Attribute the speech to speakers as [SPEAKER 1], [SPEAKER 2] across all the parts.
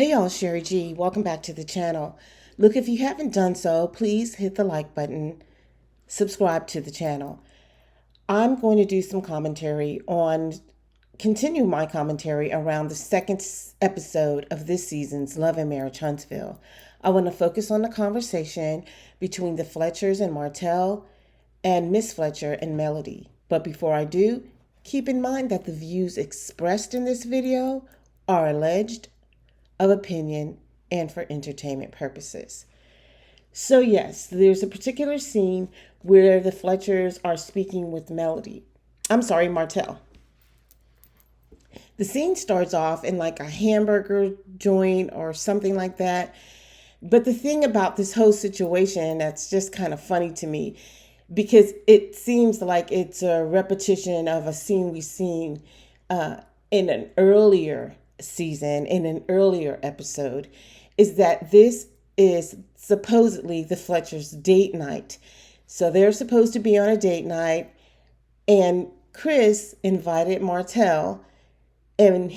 [SPEAKER 1] Hey y'all, Sherry G. Welcome back to the channel. Look, if you haven't done so, please hit the like button, subscribe to the channel. I'm going to do some commentary continue my commentary around the second episode of this season's Love and Marriage Huntsville. I want to focus on the conversation between the Fletchers and Martell and Miss Fletcher and Melody. But before I do, keep in mind that the views expressed in this video are alleged, of opinion, and for entertainment purposes. So yes, there's a particular scene where the Fletchers are speaking with Martell. The scene starts off in like a hamburger joint or something like that. But the thing about this whole situation that's just kind of funny to me, because it seems like it's a repetition of a scene we've seen in an earlier season, in an earlier episode, is that this is supposedly the Fletcher's date night. So they're supposed to be on a date night, and Chris invited Martell, and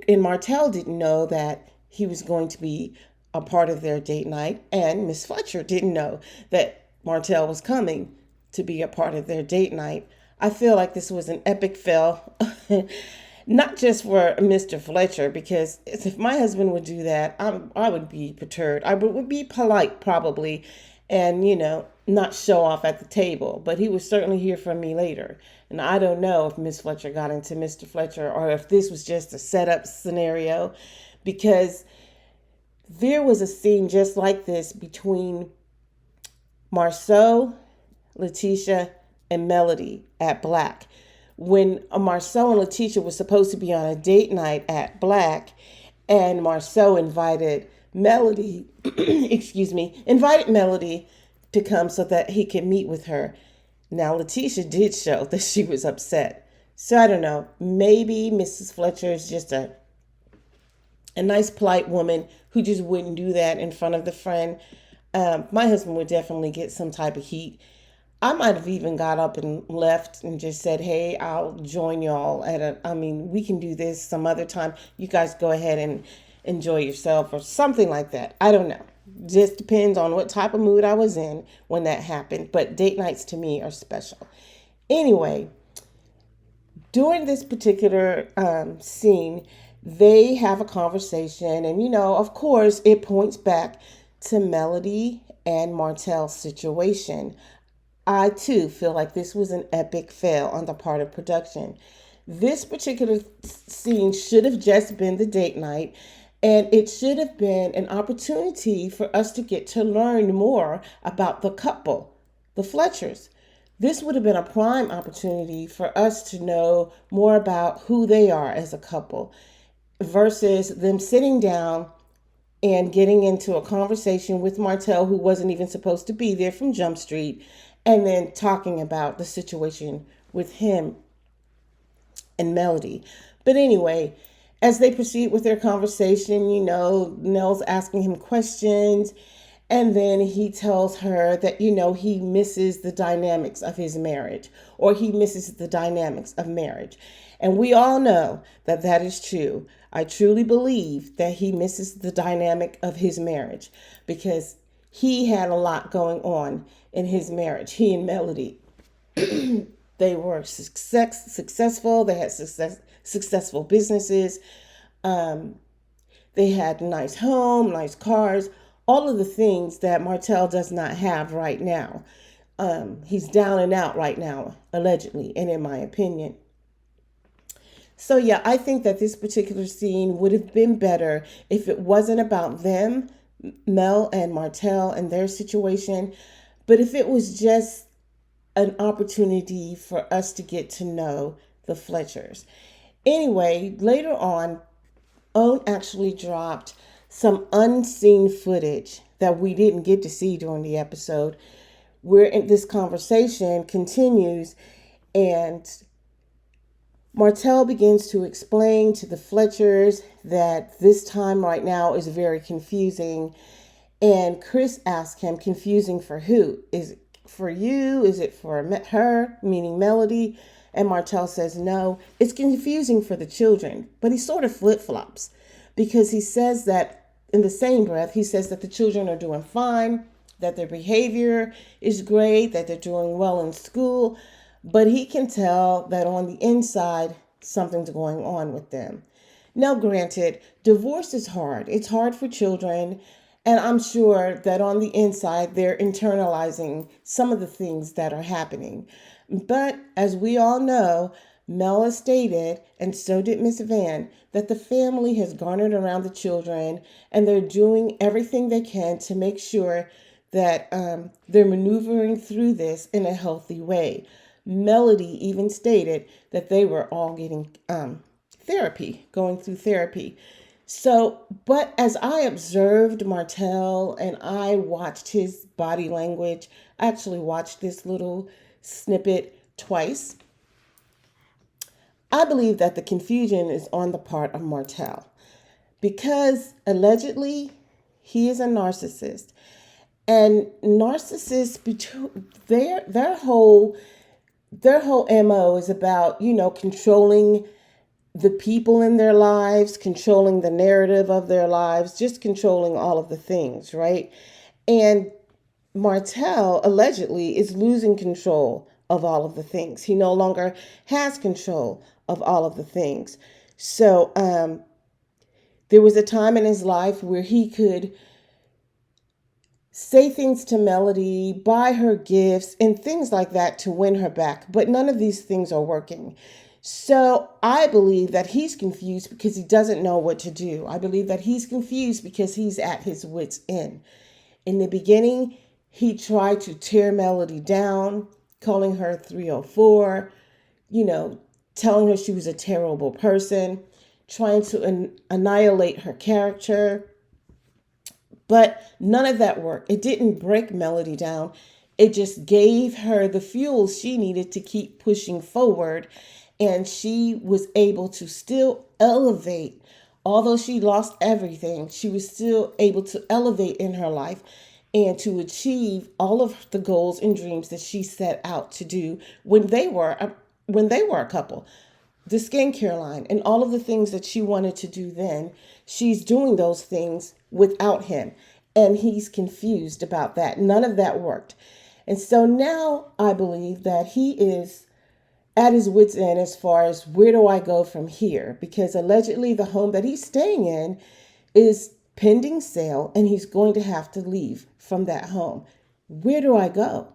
[SPEAKER 1] Martell didn't know that he was going to be a part of their date night, and Miss Fletcher didn't know that Martell was coming to be a part of their date night. I feel like this was an epic fail. Not just for Mr. Fletcher, because if my husband would do that, I would be perturbed. I would be polite probably, and not show off at the table. But he would certainly hear from me later. And I don't know if Miss Fletcher got into Mr. Fletcher or if this was just a setup scenario, because there was a scene just like this between Marceau, Letitia, and Melody at Black. When Marceau and Letitia were supposed to be on a date night at Black, and Marceau invited Melody, invited Melody to come so that he could meet with her. Now, Letitia did show that she was upset. So I don't know, maybe Mrs. Fletcher is just a nice, polite woman who just wouldn't do that in front of the friend. My husband would definitely get some type of heat. I might have even got up and left and just said, hey, I'll join y'all we can do this some other time. You guys go ahead and enjoy yourself or something like that. I don't know. Just depends on what type of mood I was in when that happened. But date nights to me are special. Anyway, during this particular scene, they have a conversation. And, of course, it points back to Melody and Martell's situation. I, too, feel like this was an epic fail on the part of production. This particular scene should have just been the date night, and it should have been an opportunity for us to get to learn more about the couple, the Fletchers. This would have been a prime opportunity for us to know more about who they are as a couple versus them sitting down and getting into a conversation with Martell, who wasn't even supposed to be there, from Jump Street, and then talking about the situation with him and Melody. But anyway, as they proceed with their conversation, Nell's asking him questions, and then he tells her that, he misses the dynamics of his marriage, or he misses the dynamics of marriage. And we all know that that is true. I truly believe that he misses the dynamic of his marriage because he had a lot going on in his marriage. He and Melody, they were successful. They had successful businesses. They had nice home, nice cars, all of the things that Martell does not have right now. He's down and out right now, allegedly, and in my opinion. So yeah, I think that this particular scene would have been better if it wasn't about them, Mel and Martell, and their situation, but if it was just an opportunity for us to get to know the Fletchers. Anyway, later on, Owen actually dropped some unseen footage that we didn't get to see during the episode, where this conversation continues, and Martell begins to explain to the Fletchers that this time right now is very confusing. And Chris asks him, confusing for who? Is it for you? Is it for her, meaning Melody? And Martell says, no, it's confusing for the children. But he sort of flip-flops because he says that in the same breath, he says that the children are doing fine, that their behavior is great, that they're doing well in school, but he can tell that on the inside, something's going on with them. Now, granted, divorce is hard. It's hard for children, and I'm sure that on the inside, they're internalizing some of the things that are happening. But as we all know, Mel has stated, and so did Miss Van, that the family has garnered around the children and they're doing everything they can to make sure that they're maneuvering through this in a healthy way. Melody even stated that they were all getting therapy, going through therapy. So, but as I observed Martell and I watched his body language, I actually watched this little snippet twice. I believe that the confusion is on the part of Martell because allegedly he is a narcissist. And narcissists, their whole MO is about, controlling the people in their lives, controlling the narrative of their lives, just controlling all of the things, right? And Martell allegedly is losing control of all of the things. He no longer has control of all of the things. So there was a time in his life where he could say things to Melody, buy her gifts, and things like that to win her back. But none of these things are working. So I believe that he's confused because he doesn't know what to do. I believe that he's confused because he's at his wit's end. In the beginning, he tried to tear Melody down, calling her 304, telling her she was a terrible person, trying to annihilate her character. But none of that worked. It didn't break Melody down. It just gave her the fuel she needed to keep pushing forward. And she was able to still elevate. Although she lost everything, she was still able to elevate in her life and to achieve all of the goals and dreams that she set out to do when they were a couple. The skincare line and all of the things that she wanted to do then, she's doing those things without him. And he's confused about that. None of that worked. And so now I believe that he is at his wit's end as far as where do I go from here? Because allegedly the home that he's staying in is pending sale and he's going to have to leave from that home. Where do I go?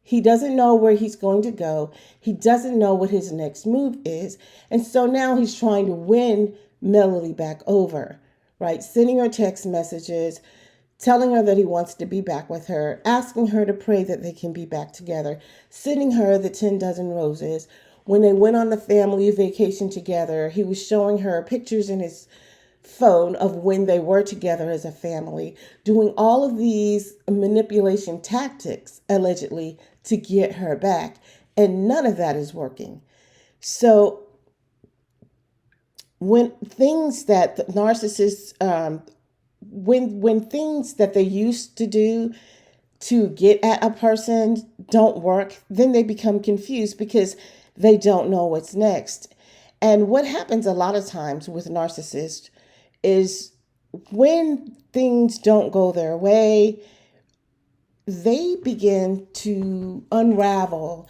[SPEAKER 1] He doesn't know where he's going to go. He doesn't know what his next move is. And so now he's trying to win Melody back over, right? Sending her text messages, telling her that he wants to be back with her, asking her to pray that they can be back together, sending her the 10 dozen roses. When they went on the family vacation together, he was showing her pictures in his phone of when they were together as a family, doing all of these manipulation tactics, allegedly, to get her back. And none of that is working. So when things that the narcissists, when things that they used to do to get at a person don't work, then they become confused because they don't know what's next. And what happens a lot of times with narcissists is when things don't go their way, they begin to unravel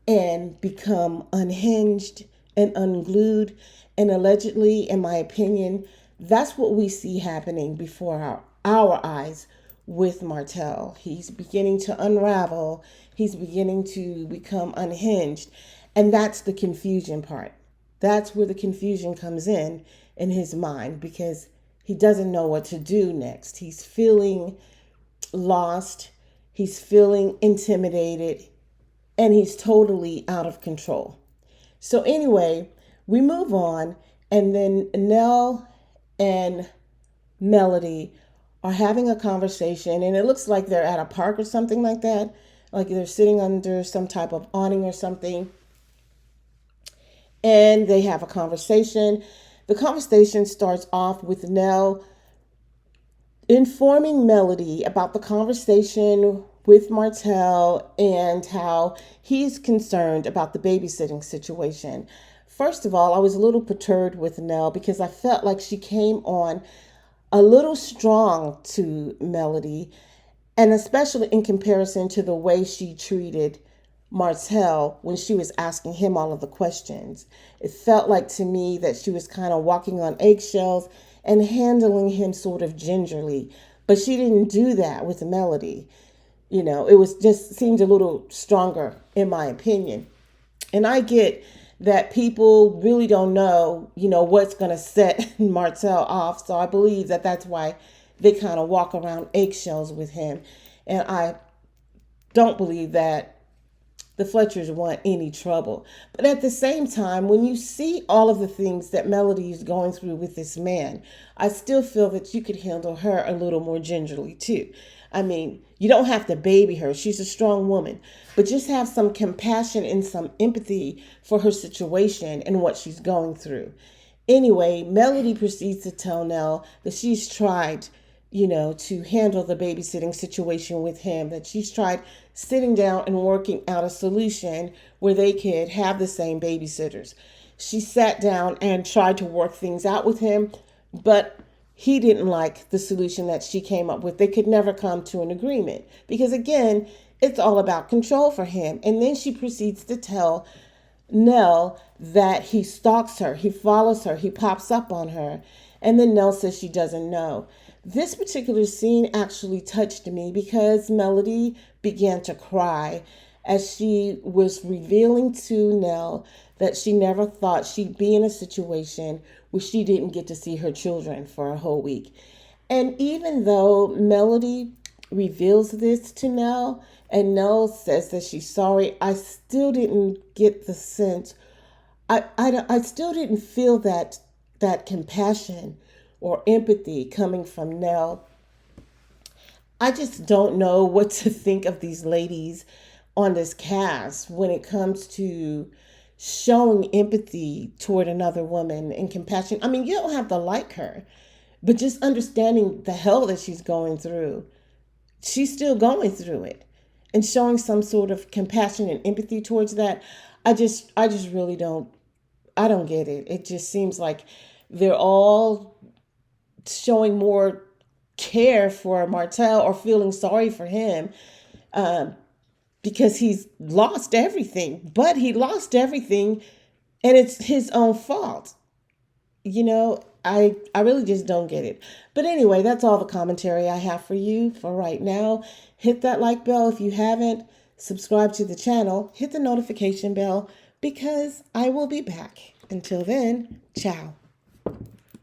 [SPEAKER 1] and become unhinged and unglued. And allegedly, in my opinion, that's what we see happening before our eyes with Martell. He's beginning to unravel. He's beginning to become unhinged. And that's the confusion part. That's where the confusion comes in his mind because he doesn't know what to do next. He's feeling lost. He's feeling intimidated. And he's totally out of control. So anyway, we move on. And then Nell and Melody are having a conversation, and it looks like they're at a park or something like that, like they're sitting under some type of awning or something, and they have a conversation. The conversation starts off with Nell informing Melody about the conversation with Martell and how he's concerned about the babysitting situation. first of all, I was a little perturbed with Nell because I felt like she came on a little strong to Melody, and especially in comparison to the way she treated Martell when she was asking him all of the questions. It felt like to me that she was kind of walking on eggshells and handling him sort of gingerly. But she didn't do that with Melody. It was just seemed a little stronger in my opinion. And I get that people really don't know, what's going to set Martell off. So I believe that that's why they kind of walk around eggshells with him. And I don't believe that the Fletchers want any trouble. But at the same time, when you see all of the things that Melody is going through with this man, I still feel that you could handle her a little more gingerly too. I mean, you don't have to baby her. She's a strong woman. But just have some compassion and some empathy for her situation and what she's going through. Anyway, Melody proceeds to tell Nell that she's tried, to handle the babysitting situation with him, that she's tried sitting down and working out a solution where they could have the same babysitters. She sat down and tried to work things out with him, but he didn't like the solution that she came up with. They could never come to an agreement because, again, it's all about control for him. And then she proceeds to tell Nell that he stalks her, he follows her, he pops up on her. And then Nell says she doesn't know. This particular scene actually touched me because Melody began to cry as she was revealing to Nell that she never thought she'd be in a situation where she didn't get to see her children for a whole week. And even though Melody reveals this to Nell and Nell says that she's sorry, I still didn't get the sense, I still didn't feel that compassion or empathy coming from Nell. I just don't know what to think of these ladies on this cast when it comes to showing empathy toward another woman and compassion. I mean, you don't have to like her, but just understanding the hell that she's going through. She's still going through it. And showing some sort of compassion and empathy towards that, I just really don't get it. It just seems like they're all showing more care for Martell or feeling sorry for him because he's lost everything. But he lost everything and it's his own fault. I really just don't get it. But anyway, that's all the commentary I have for you for right now. Hit that like bell if you haven't. Subscribe to the channel. Hit the notification bell because I will be back. Until then, ciao.